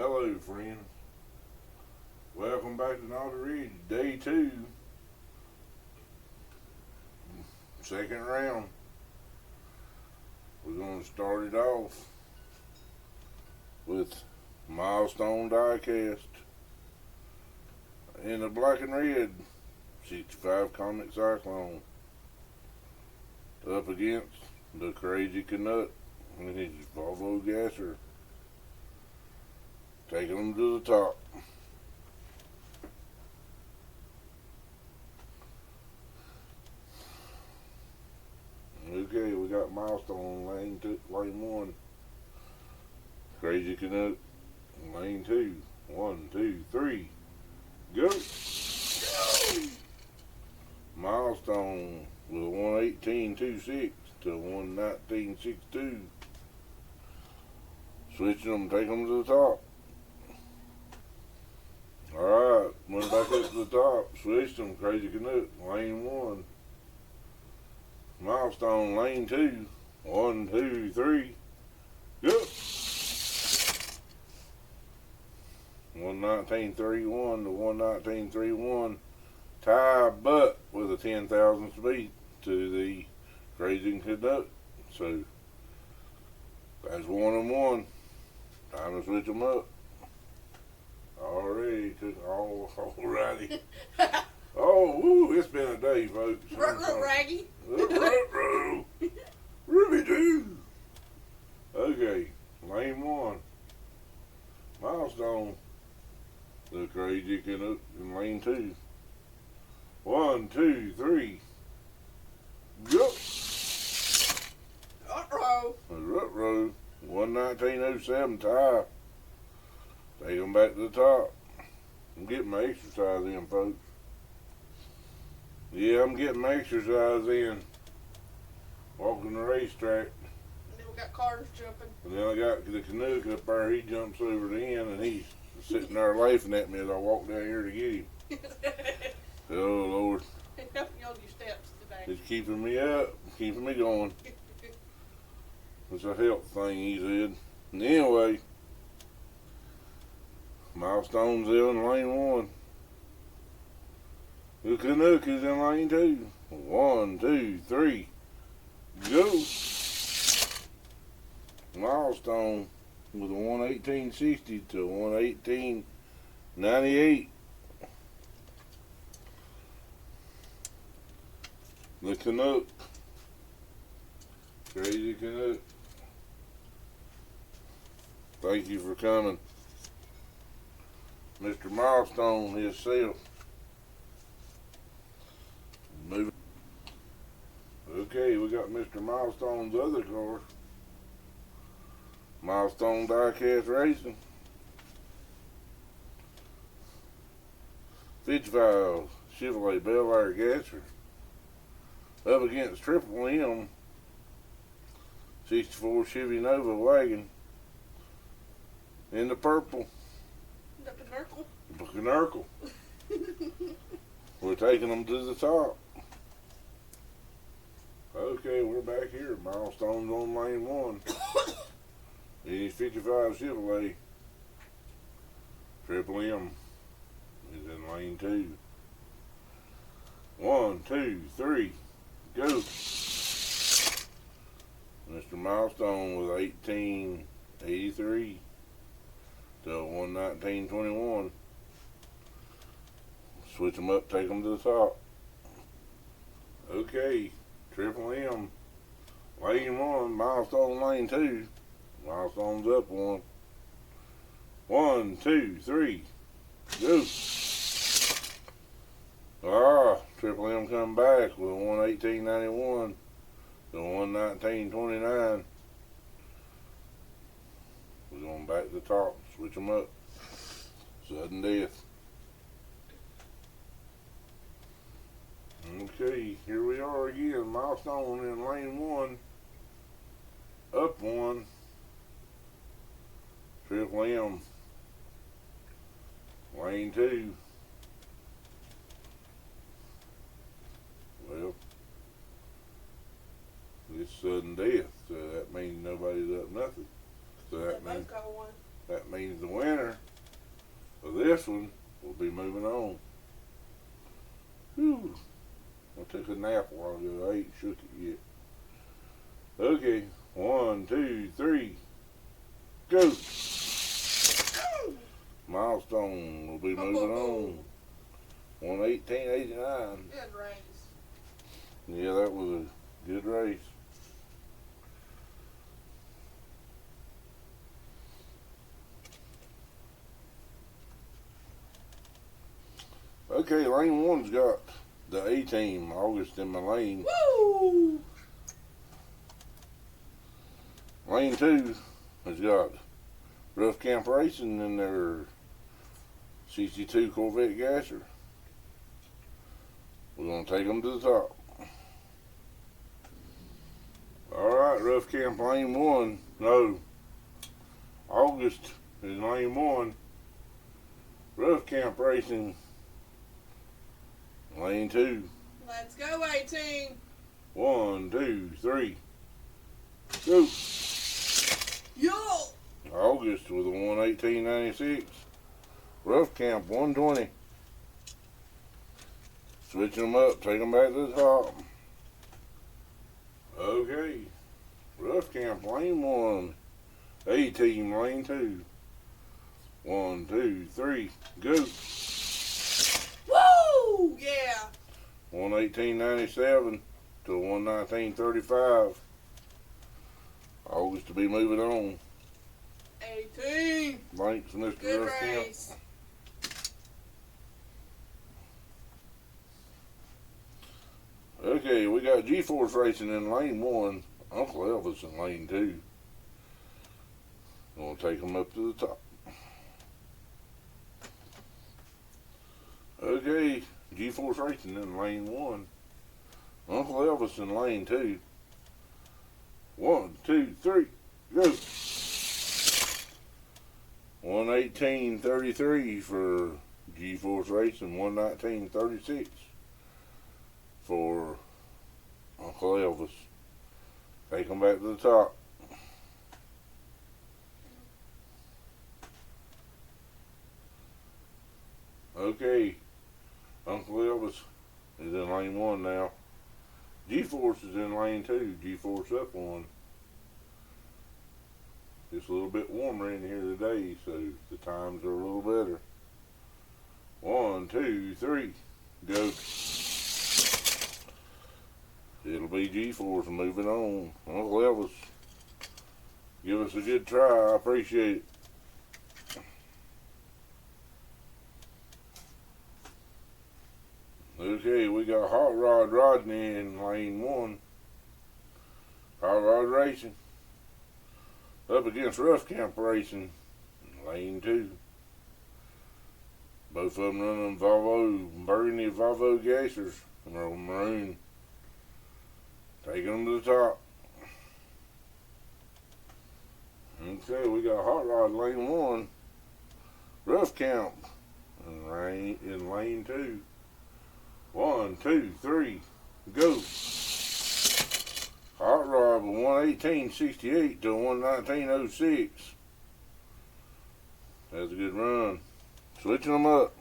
Hello, friends. Welcome back to Naughty Ridge, day 2, second round. We're going to start it off with Milestone Diecast in the black and red 65 Comet Cyclone up against the Crazy Canuck and his Volvo Gasser. Taking them to the top. Okay, we got Milestone lane 1. Crazy Canuck lane 2. 1, 2, 3. Go! Milestone with a 118.26 to 119.62. Switching them, take them to the top. Alright, went back up to the top. Switched them, Crazy Canuck, lane 1. Milestone, lane 2. 1, 2, 3. Go! 119.31 to 119.31. Tie butt with a 10,000 speed to the Crazy Canuck. So, that's 1 and 1. Time to switch them up. Already took alrighty. Oh, woo, it's been a day, folks. Ruh-roh, Raggy. Ruh-roh. Ruby-doo. Okay, lane 1. Milestone. The Crazy Canuck in lane 2. 1, 2, 3. Go. Uh-oh. Ruh-roh. 119.07 tie. Take them back to the top. I'm getting my exercise in, folks. Yeah, I'm getting my exercise in. Walking the racetrack. And then we got cars jumping. And then I got the Canuck up there. He jumps over the end and he's sitting there laughing at me as I walk down here to get him. Oh, Lord. Helping you on your steps today. It's keeping me up, keeping me going. It's a health thing, he said. And anyway, Milestone's in lane 1. The Canuck is in lane 2. 1, 2, 3. Go! Milestone with a 118.60 to 118.98. The Canuck. Crazy Canuck. Thank you for coming. Mr. Milestone himself. Moving. Okay, we got Mr. Milestone's other car. Milestone Diecast Racing. 55 Chevrolet Bel Air Gasser. Up against Triple M 64 Chevy Nova wagon. In the purple. The Pinnacle. Pinnacle. We're taking them to the top. Okay, we're back here. Milestone's on lane 1. He's 55 Chevrolet. Triple M is in lane 2. 1, 2, 3, go. Mr. Milestone with 18.83 to 119.21. Switch them up, take them to the top. Okay, Triple M, lane 1, Milestone lane 2. Milestone's up 1. 1, 2, 3, go. Triple M come back with 118.91 to 119.29. We're going back to the top, switch them up. Sudden death. Okay, here we are again. Milestone in lane 1. Up 1. Triple M. Lane 2. Well, it's sudden death, so that means nobody's up nothing. So that They means both got one. That means the winner of this one will be moving on. Whew. I took a nap a while ago. I ain't shook it yet. Okay. 1, 2, 3. Go. Milestone will be moving on. 118.89. Good race. Yeah, that was a good race. Okay, lane one's got the A team, August in my lane. Woo! Lane two has got Rough Camp Racing in their 62 Corvette Gasser. We're going to take them to the top. Alright, Rough Camp lane one. No. August is lane one. Rough Camp Racing lane two. Let's go, 18. 1, 2, 3. Go. Yo! August with a 118.96. Rough Camp 120. Switching them up, take them back to the top. Okay. Rough Camp lane one. A team lane two. 1, 2, 3. Go. Woo! Yeah. 118.97 to 119.35. August to be moving on. 18. Thanks, Mr. Good Rough Camp. race. Okay, we got G-Force Racing in lane one. Uncle Elvis in lane two. We'll take them up to the top. Okay, G-Force Racing in lane one. Uncle Elvis in lane two. 1, 2, 3, go. 118.33 for G-Force Racing. 119.36 for Uncle Elvis. Take them back to the top. Okay, Uncle Elvis is in lane one now. G-Force is in lane two. G-Force up one. It's a little bit warmer in here today, so the times are a little better. 1, 2, 3, go. It'll be G-Force moving on. Uncle Elvis, give us a good try. I appreciate it. Okay, we got Hot Rod Rodney in lane one. Hot Rod Racing up against Rough Camp Racing in lane two. Both of them running burgundy Volvo Gassers, maroon. Taking them to the top. Okay, we got Hot Rod lane one. Rough Camp in lane two. 1, 2, 3, go. Hot Rod with 118.68 to 119.06. That's a good run. Switching them up.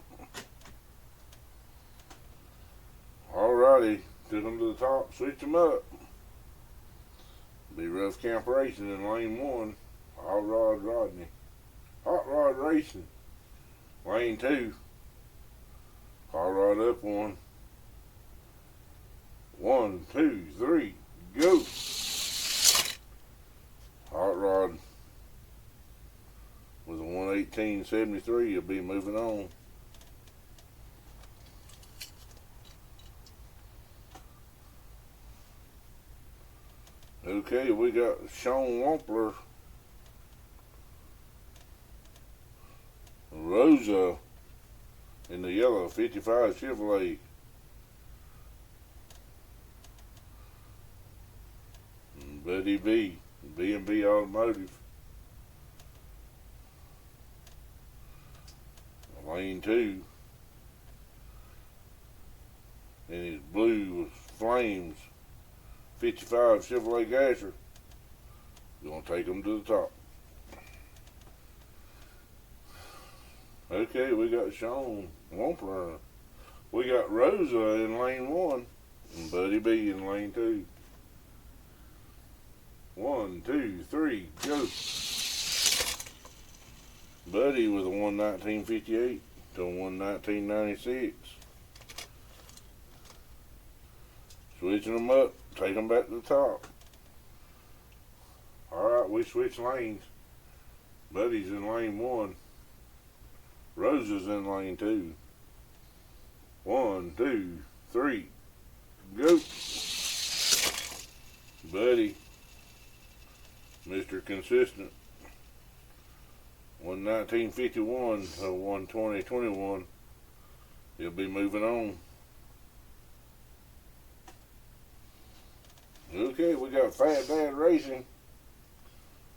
Alrighty, took them to the top. Switch them up. Be Rough Camp Racing in lane one. Hot Rod Rodney. Hot Rod Racing. Lane two. Hot Rod up one. 1, 2, 3, go. Hot Rod with a 118.73 will be moving on. Okay, we got Sean Wampler, Rosa in the yellow 55 Chevrolet. Buddy B, B&B Automotive. Lane two. And it's blue with flames. 55 Chevrolet Gasser. Gonna take them to the top. Okay, we got Sean Womper. We got Rosa in lane 1 and Buddy B in lane 2. 1, 2, 3, go. Buddy with a 119.58 to a 119.96. Switching them up, take them back to the top. Alright, we switch lanes. Buddy's in lane 1. Rosa's in lane 2. 1, 2, 3, go. Buddy, Mr. Consistent. 119.51 to 120.21. He'll be moving on. Okay, we got Fat Dad Racing.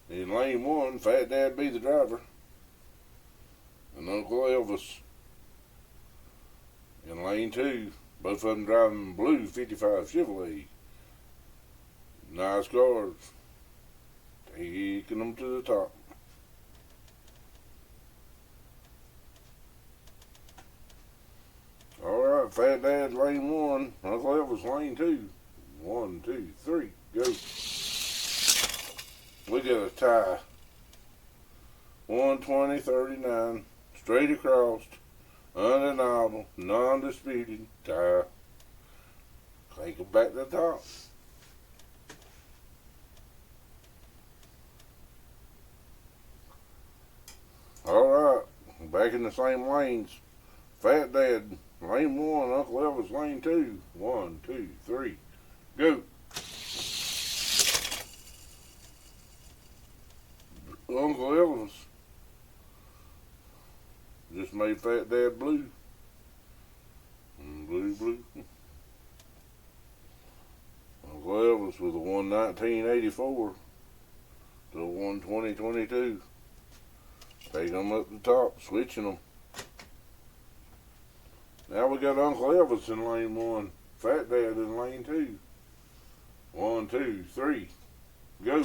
In lane 1, Fat Dad be the driver. And Uncle Elvis. In lane 2, both of them driving blue 55 Chevrolet. Nice cars. Taking them to the top. Alright, Fat Dad lane 1, Uncle Elvis lane 2. 1, 2, 3, go. We got a tie. 120.39, straight across, undeniable, non-disputed tie. Take it back to the top. Alright, back in the same lanes. Fat Dad, lane 1, Uncle Elvis, lane 2. 1, 2, 3, go. Uncle Elvis just made Fat Dad blue. Blue, blue. Uncle Elvis with a 119.84 to a 120.22. Taking them up the top, switching them. Now we got Uncle Elvis in lane 1, Fat Dad in lane 2. 1, 2, 3, go.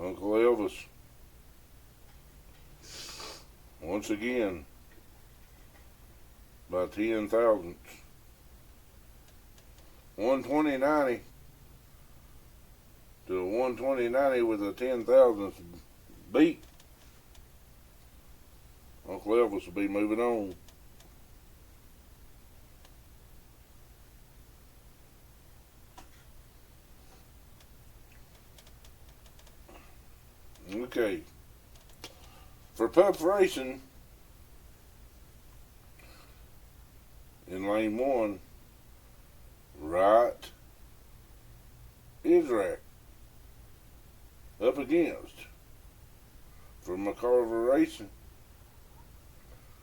Uncle Elvis, once again, by 10 thousandths. 120.90 to a 120.90 with a 10 thousandths beat. Uncle Elvis will be moving on. Okay. For Pups Racing, in lane 1, Right Israel up against for McCarver Racing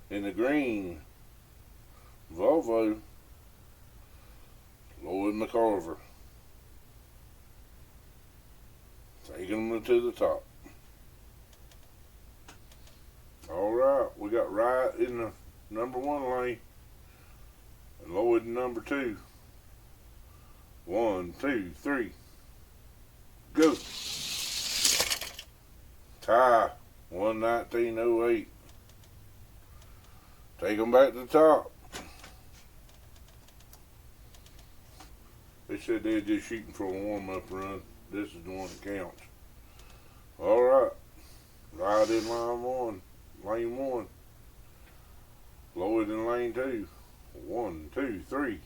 in the green Volvo, Lloyd McCarver. Taking them to the top. Alright, we got Right in the number 1 lane and Lloyd in number 2. 1, 2, 3, go. Tie, 119.08. Take them back to the top. They said they're just shooting for a warm-up run. This is the one that counts. Alright, Right in lane 1. Lloyd in lane 2. 1, 2, 3,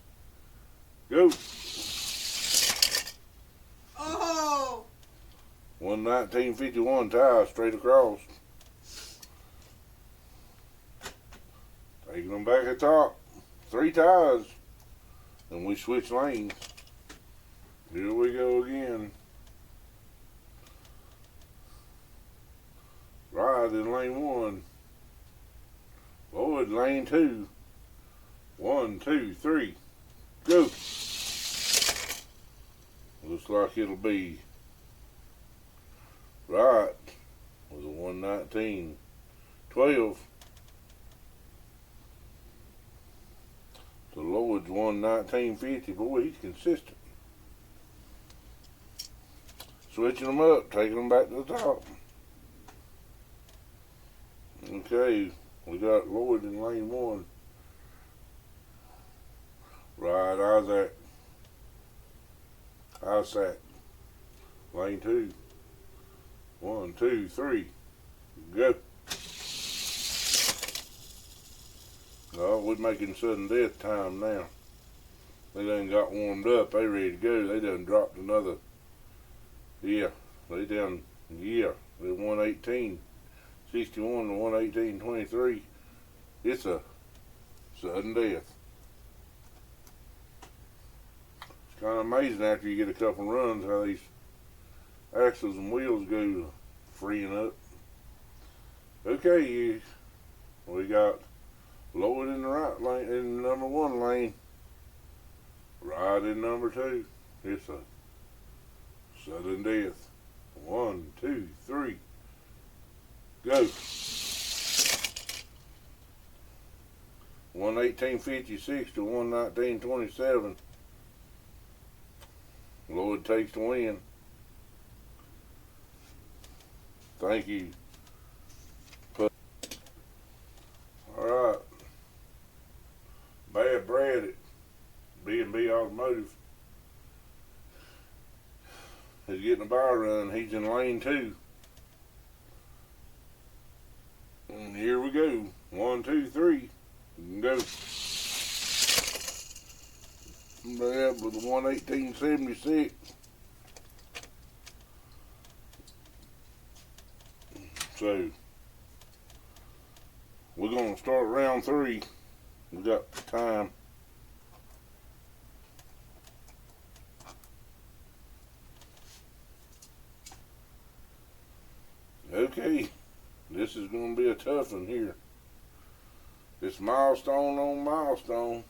go. Oh! 119.51 tie straight across. Taking them back at top. 3 ties. And we switch lanes. Here we go again. Right in lane 1. Lloyd lane 2. 1, 2, 3, go. Looks like it'll be Right with a 119.12 to Lloyd's 119.50. Boy, he's consistent. Switching them up, taking them back to the top. Okay, we got Lloyd in lane 1. Right, Isaac. Lane 2. 1, 2, 3. Go. Oh, we're making sudden death time now. They done got warmed up. They ready to go. They done dropped another. Yeah, they done. Yeah, they're 118. 61 to 118, 23. It's a sudden death. It's kind of amazing after you get a couple runs how these axles and wheels go freeing up. Okay, we got Lloyd in the right lane, in the number 1 lane. Right in number 2. It's a sudden death. 1, 2, 3. Go. 118.56 to 119.27. Lloyd takes the win. Thank you. Alright. Bad Brad at B&B Automotive is getting a buy run. He's in lane 2. And here we go. 1, 2, 3. Go. Bad with the 118.76. So we're gonna start round 3. We got time. Okay, this is gonna be a tough one here. It's milestone on milestone.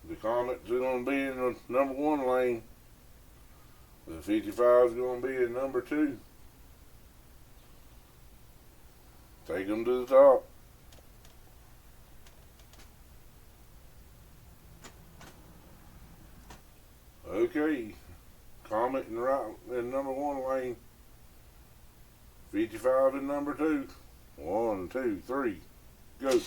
The Comet's gonna be in the number 1 lane. The 55 is gonna be in number 2. Take them to the top. Okay, Comet in number 1 lane. 55 in number 2. 1, 2, 3. Go.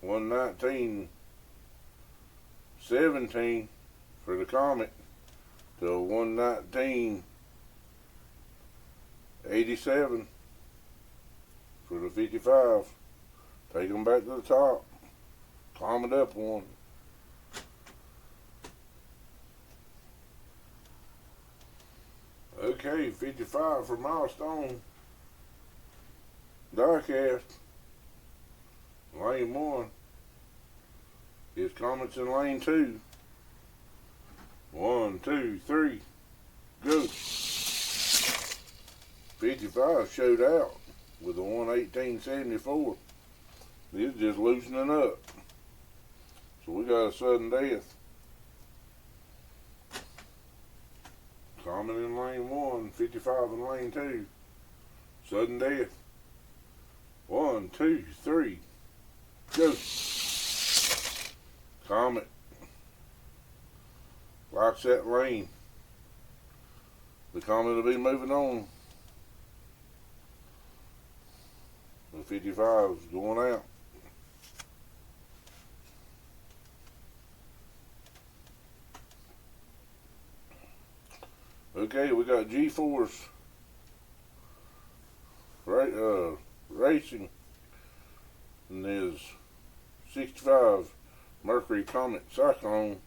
119.17 for the Comet to 119.87 for the 55. Take them back to the top. Comet up 1. Okay, 55 for milestone. Diecast. Lane 1. His Comet's in lane 2. 1, 2, 3. Go. 55 showed out with a 118.74. He's just loosening up. So we got a sudden death. Comet in lane 1, 55 in lane 2. Sudden death. 1, 2, 3. Go. Comet likes that lane. The Comet will be moving on. The 55 is going out. Okay, we got G-Force Racing and his 65 Mercury Comet Cyclone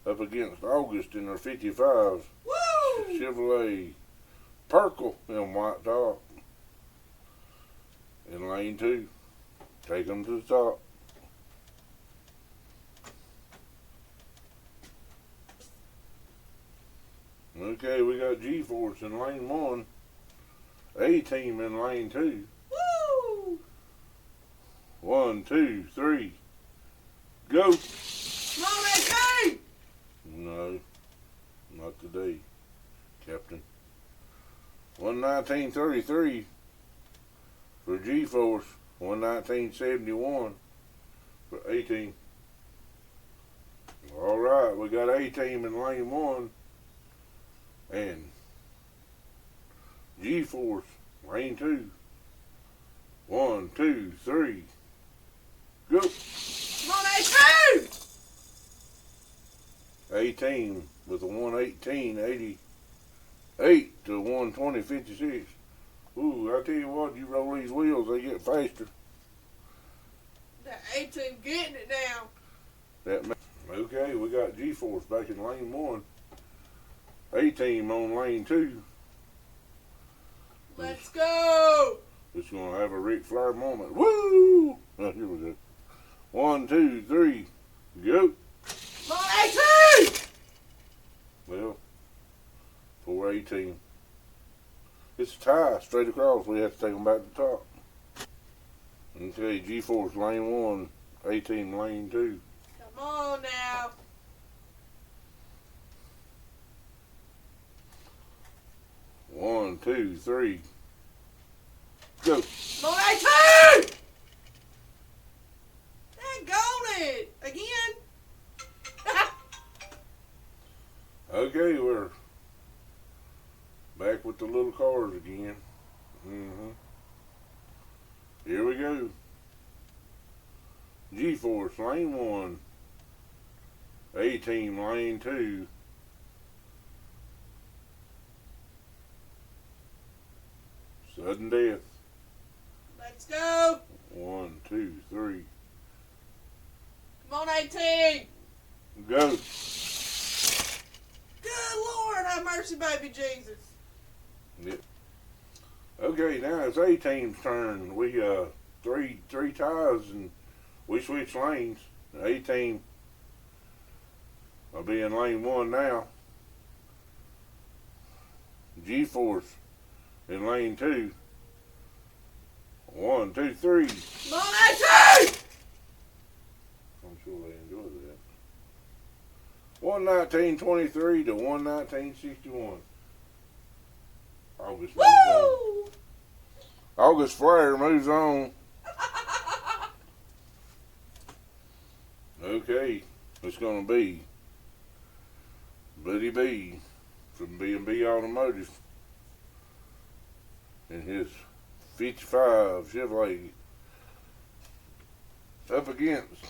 up against August in their 55 Woo! Chevrolet Perkle in white top in lane 2. Take them to the top. Okay, we got G-Force in lane 1. A-Team in lane 2. Woo! 1, 2, 3. Go! Come on, A-Team! No, not today, Captain. 119.33 for G-Force. 119.71 for A-Team. All right, we we got A-Team in lane 1 and G-Force lane 2. 1, 2, 3, go. Come on, A-Team! A-Team with a 118.88 to 120.56. Ooh, I tell you what, you roll these wheels, they get faster. That A-Team getting it now. Okay, we got G-Force back in lane 1. A-Team on lane 2. Let's go! It's going to have a Ric Flair moment. Woo! Oh, here we go. 1, 2, 3, go. Come on, A-Team! Well, for A-Team. It's a tie straight across. We have to take them back to the top. Okay, G-Force lane 1, A-Team lane 2. Come on now. One, 2, 3, go. Come on, A-Team! Daggone it! Again? Okay, we're back with the little cars again. Here we go. G-Force lane 1, A-Team lane 2. Sudden death. Let's go! 1, 2, 3, Come on, A-Team! go. Good Lord, have mercy, baby Jesus. Yep. Okay, now it's A-Team's turn. We three ties and we switch lanes. A-Team will be in lane 1 now. G-Force in lane 2. 1, 2, 3. Come on, A-Team! I'm sure they enjoy that. 119.23 to 119.61. August moves on. Woo! August Flair moves on. Okay, it's going to be Buddy B from B&B Automotive in his 55 Chevrolet up against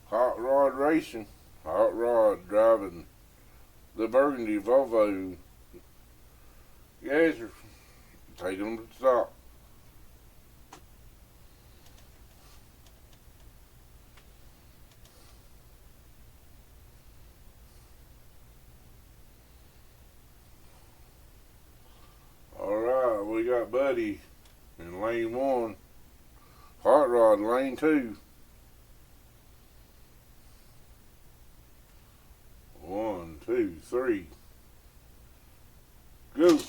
Hot Rod Racing. Hot Rod driving the Burgundy Volvo Gazzer, taking them to the top. Alright, we got Buddy in lane 1, Hot Rod in lane 2. 1, 2, 3, go.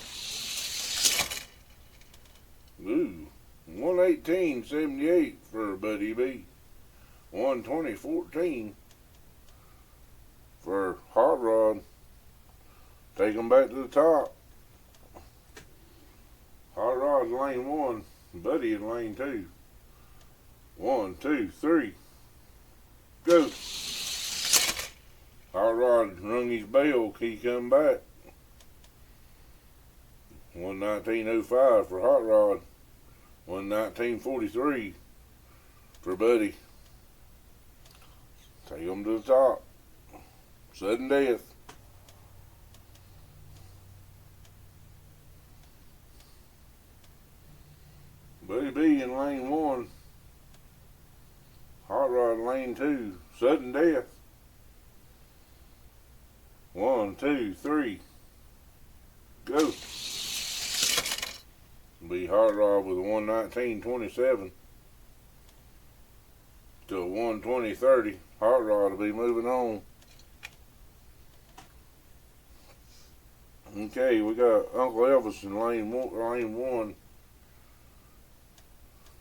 Ooh, 118.78 for Buddy B. 120.14 for Hot Rod. Take them back to the top. Hot Rod in lane 1, Buddy in lane 2. 1, 2, 3, go. Hot Rod rung his bell, he come back. 119.05 for Hot Rod. 119.43 for Buddy. Take him to the top. Sudden death. Buddy B in lane 1. Hot Rod in lane 2. Sudden death. 1, 2, 3, go. Be Hot Rod with a 119.27 to a 120.30. Hot Rod will be moving on. Okay, we got Uncle Elvis in lane 1.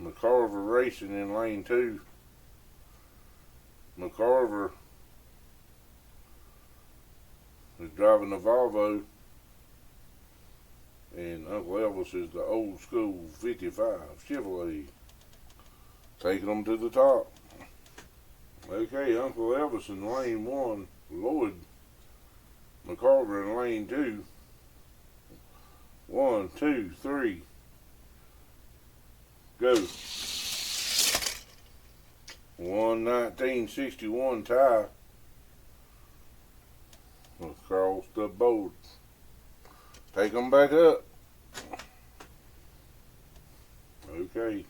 McCarver Racing in lane 2. McCarver is driving the Volvo, and Uncle Elvis is the old school 55 Chevrolet. Taking them to the top. Okay, Uncle Elvis in lane one. Lloyd McCarver in lane two. 1, 2, 3. Go. 1:19:61 tie. Across the board. Take them back up. Okay.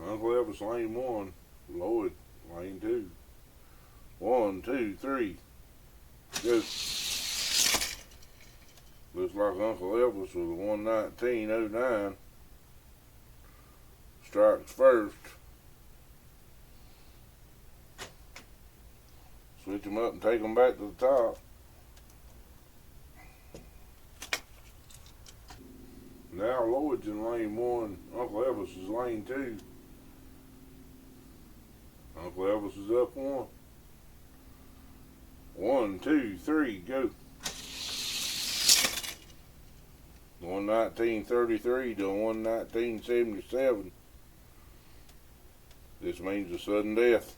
Uncle Elvis lane one. Lloyd lane two. 1, 2, 3. Go. Looks like Uncle Elvis with a 1:19:09. Strikes first. Switch them up and take them back to the top. Now Lloyd's in lane one. Uncle Elvis is lane two. Uncle Elvis is up one. 1, 2, 3, go. 1:19:33 to 1:19:77. This means a sudden death.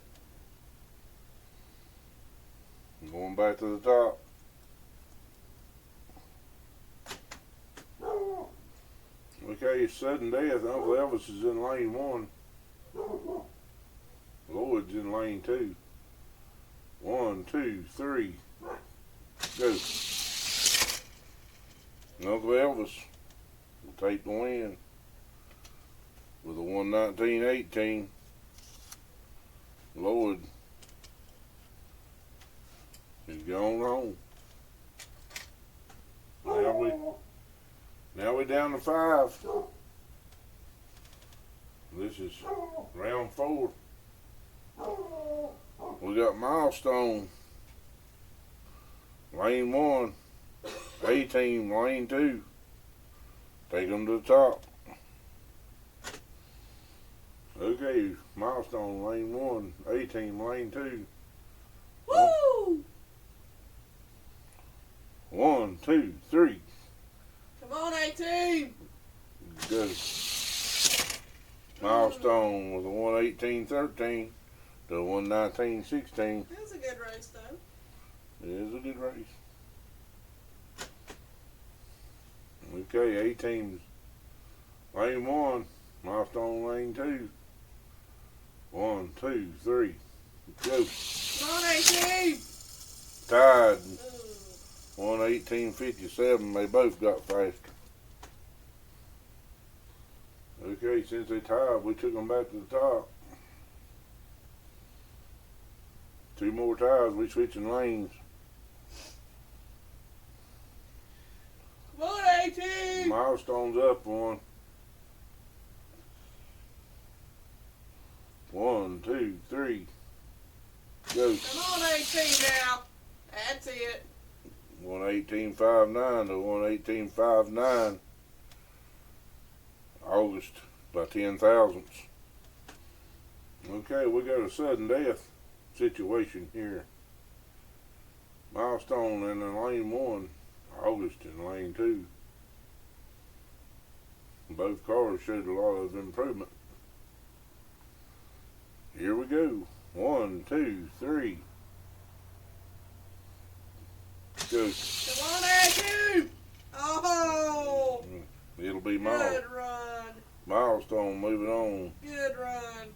Going back to the top. Okay, sudden death. Uncle Elvis is in lane one. Lloyd's in lane two. 1, 2, 3, go. Uncle Elvis will take the win with a 1:19:18. Lloyd is gone home. Now we down to 5. This is round 4. We got Milestone, lane 1, A-Team, lane 2. Take them to the top. Okay, Milestone, lane 1, A-Team, lane 2. Woo! 1, 2, 3. Come on, A-Team! Go. Milestone with a 1:18:13 to 1:19:16. That was a good race, though. It is a good race. Okay, A-Team's lane 1, Milestone lane 2. 1, 2, 3, go. Come on, A-Team! Tied, Ooh. 1:18:57. They both got faster. Okay, since they tied, we took them back to the top. 2 more ties, we switching lanes. Come on, A-Team! Milestone's up 1. 1, 2, 3, go. Come on, A-Team now. That's it. 1:18:59 to 1:18:59. August by 10 thousandths. Okay, we got a sudden death situation here. Milestone in lane 1, August in lane 2. Both cars showed a lot of improvement. Here we go. 1, 2, 3. Go. Come on, A-Team! Oh! It'll be Good run. Milestone moving on. Good run.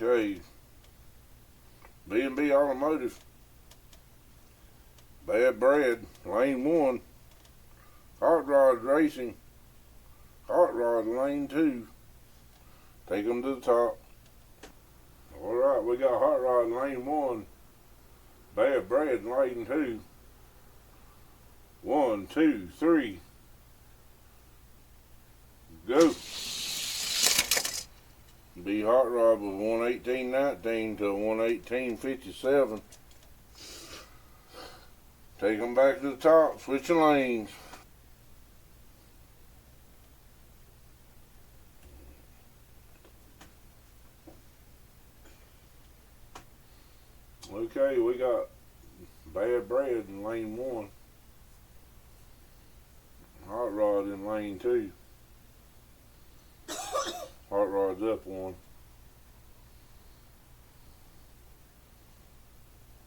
Okay. B&B Automotive. Bad Brad, lane 1. Hot Rod Racing. Hot Rod, lane 2. Take them to the top. Alright, we got Hot Rod, lane 1. Bad Brad, lane 2. 1, 2, 3. Go. B Hot Rod with 118.19 to 118.57. Take them back to the top, switching lanes. Okay, we got Bad Bread in lane 1. Hot Rod in lane 2. Hot Rod's up 1.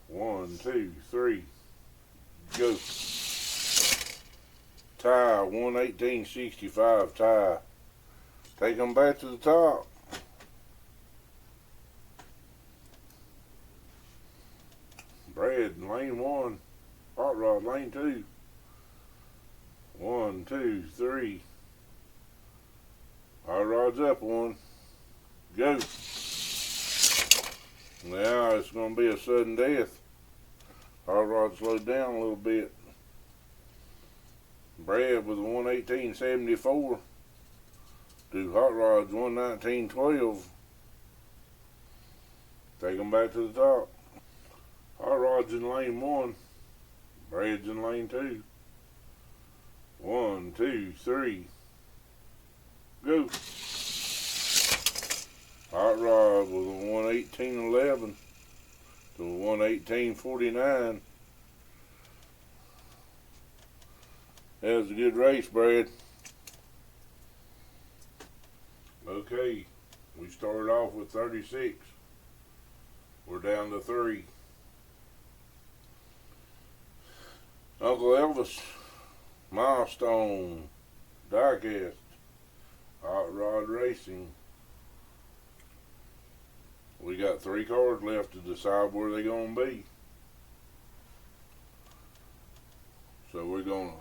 1, 2, 3. Go. Tie, 118.65, tie. Take them back to the top. Bread in lane 1. Hot Rod lane 2. 1, 2, 3. Hot Rod's up 1. Go. Now it's going to be a sudden death. Hot Rod slowed down a little bit. Bread with a 118.74 to Hot Rod's 119.12. Take them back to the top. Hot Rod's in lane 1. Bread's in lane 2. 1, 2, 3. Go. Hot Rod with a 118.11 to 118.49. That was a good race, Brad. Okay, we started off with 36. We're down to 3. Uncle Elvis, Milestone, Diecast, Hot Rod Racing. We got 3 cars left to decide where they're going to be. So we're going to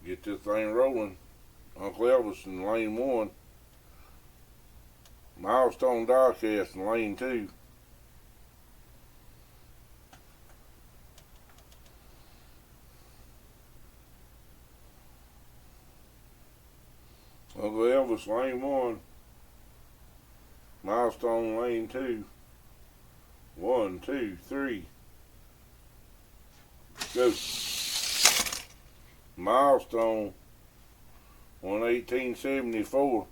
get this thing rolling. Uncle Elvis in lane 1. Milestone Diecast in lane 2. Uncle Elvis lane 1. Milestone lane 2. 1, 2, 3. Go. Milestone 118.74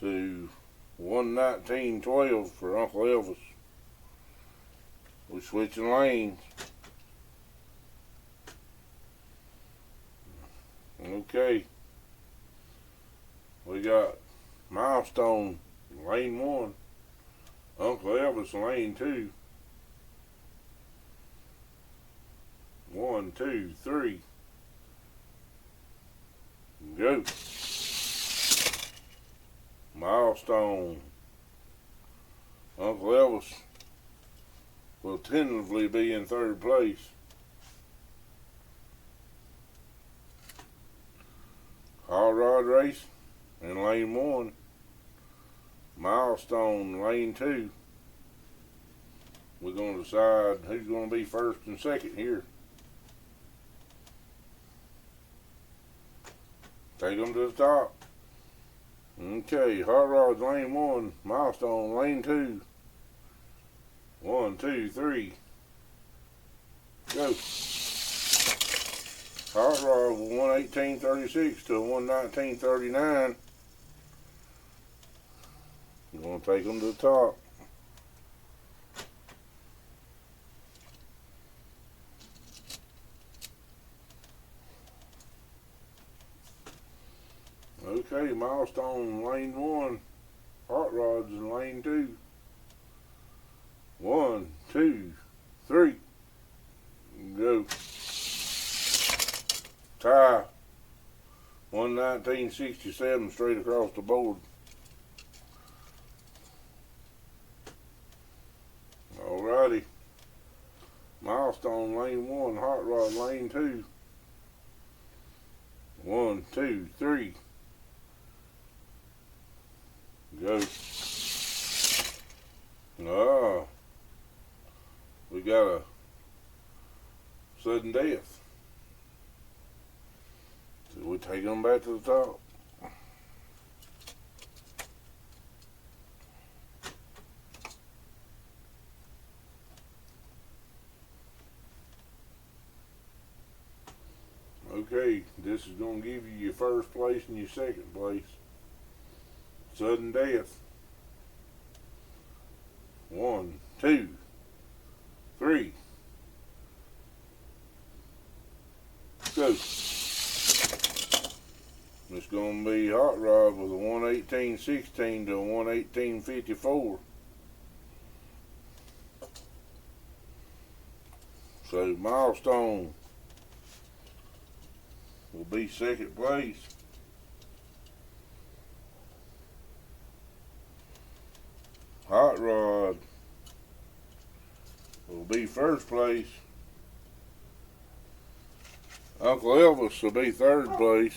to 119.12 for Uncle Elvis. We're switching lanes. Okay. We got Milestone lane 1. Uncle Elvis lane 2. 1, 2, 3. Go. Milestone. Uncle Elvis will tentatively be in 3rd place. Hot Rod Race in lane 1. Milestone lane 2. We're going to decide who's going to be 1st and 2nd here. Take them to the top. Okay, Hot Rod's lane 1, Milestone lane 2. 1, 2, 3. Go. Hot Rod with 118.36 to 119.39. I'm going to take them to the top. Okay, Milestone lane 1. Hot Rod's in lane 2. 1, 2, 3. Go. Tie. 119.67 straight across the board. Alrighty. Milestone lane 1. Hot Rod lane 2. 1, 2, 3. Go. We got a sudden death. we take them back to the top. Okay, this is going to give you your first place and your second place. Sudden death. 1, 2, 3. Go. It's going to be Hot Rod with a 118.16 to a 118.54. So Milestone will be second place. Hot Rod will be first place. Uncle Elvis will be third place.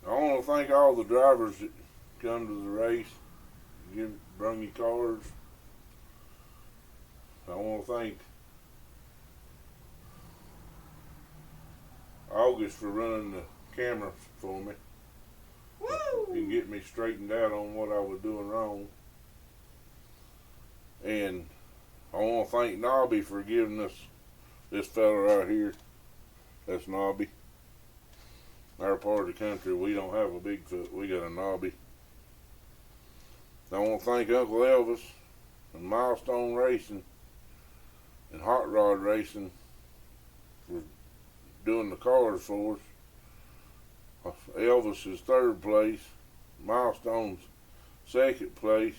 I want to thank all the drivers that come to the race, bring your cars. I want to thank August for running the camera for me. Woo! And get me straightened out on what I was doing wrong. And I want to thank Nobby for giving us this fella right here. That's Nobby. Our part of the country, we don't have a Bigfoot. We got a Nobby. I want to thank Uncle Elvis and Milestone Racing and Hot Rod Racing for doing the cars for us. Elvis is third place. Milestone's second place.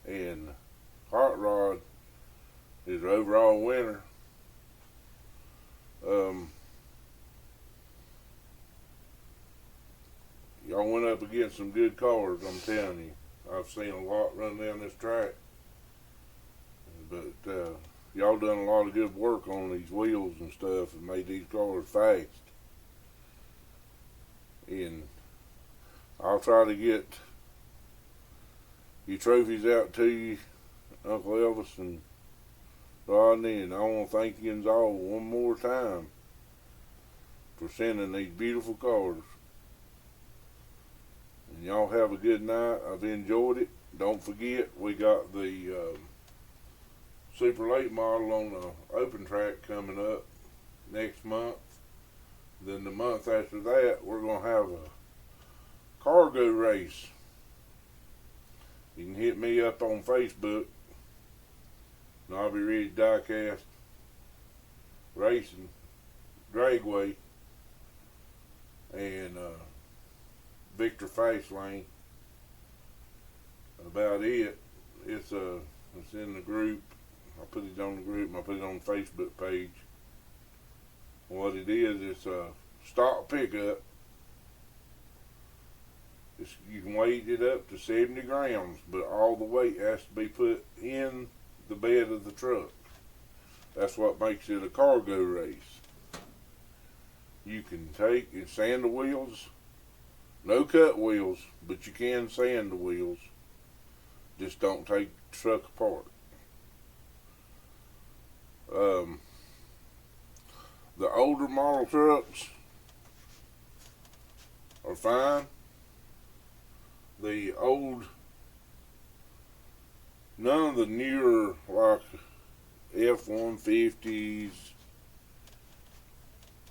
And Hot Rod is the overall winner. Y'all went up against some good cars, I'm telling you. I've seen a lot run down this track. But y'all done a lot of good work on these wheels and stuff and made these cars fast. And I'll try to get your trophies out to you, Uncle Elvis and Rodney, and I want to thank you all one more time for sending these beautiful cars. And y'all have a good night. I've enjoyed it. Don't forget, we got the Super Late model on the open track coming up next month. Then the month after that, we're going to have a cargo race. You can hit me up on Facebook, and I'll be ready to diecast racing, dragway, and Victor Fastlane. About it. It's in the group. I put it on the group and I put it on the Facebook page. What it is, it's a stock pickup. You can weight it up to 70 grams, but all the weight has to be put in the bed of the truck. That's what makes it a cargo race. You can take and sand the wheels. No cut wheels, but you can sand the wheels. Just don't take the truck apart. The older model trucks are fine. None of the newer, like F-150s,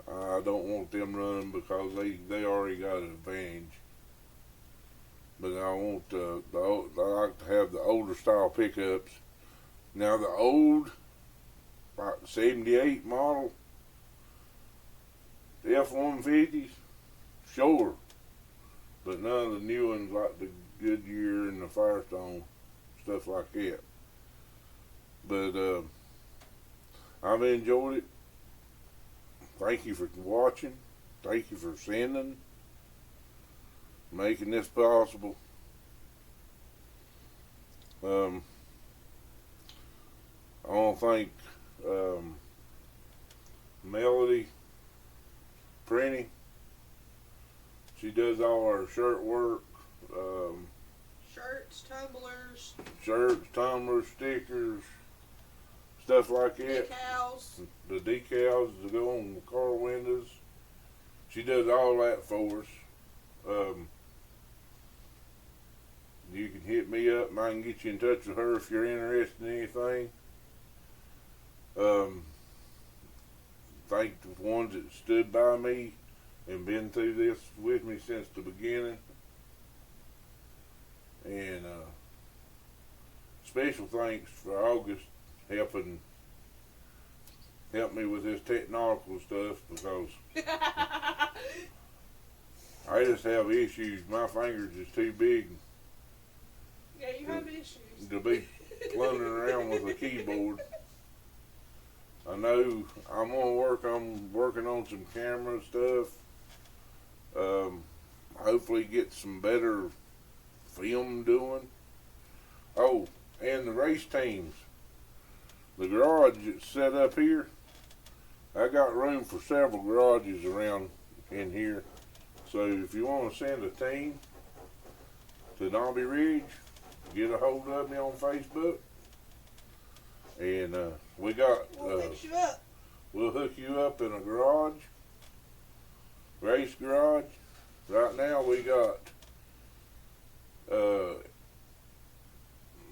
I don't want them running because they already got an advantage. But I want I like to have the older style pickups. Now the old, like the 78 model F-150s, sure. But none of the new ones like the Goodyear and the Firestone, stuff like that. But I've enjoyed it. Thank you for watching. Thank you for sending, making this possible. I want to thank Melody Printing. She does all our shirt work. Shirt shirts, tumblers, stickers, stuff like that. decals. The decals to go on the car windows. She does all that for us. You can hit me up and I can get you in touch with her if you're interested in anything. Thank the ones that stood by me and been through this with me since the beginning. And special thanks for August help me with this technological stuff, because I just have issues. My fingers is too big Yeah, you have issues. to be plundering around with a keyboard. I know I'm working on some camera stuff. Hopefully get some better film doing. Oh, and the race teams. The garage that's set up here, I got room for several garages around in here. So if you want to send a team to Nobby Ridge, get a hold of me on Facebook. And we got We'll fix you up. we'll hook you up in a garage, race garage. Right now we got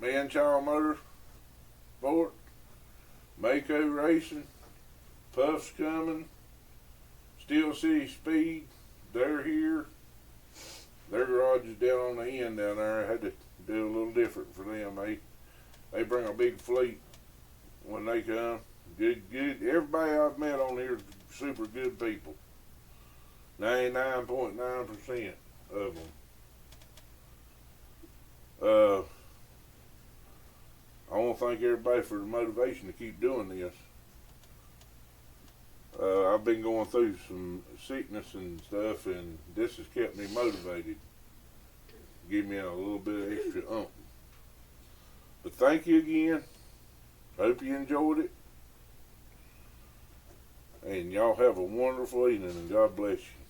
Man-Child Motorsport, Mako Racing, Puff's coming, Steel City Speed. They're here. Their garage is down on the end down there. I had to do a little different for them. They bring a big fleet when they come. Good. Everybody I've met on here is super good people. 99.9% of them. I want to thank everybody for the motivation to keep doing this. I've been going through some sickness and stuff, and this has kept me motivated. Give me a little bit of extra oomph. But thank you again. Hope you enjoyed it. And y'all have a wonderful evening, and God bless you.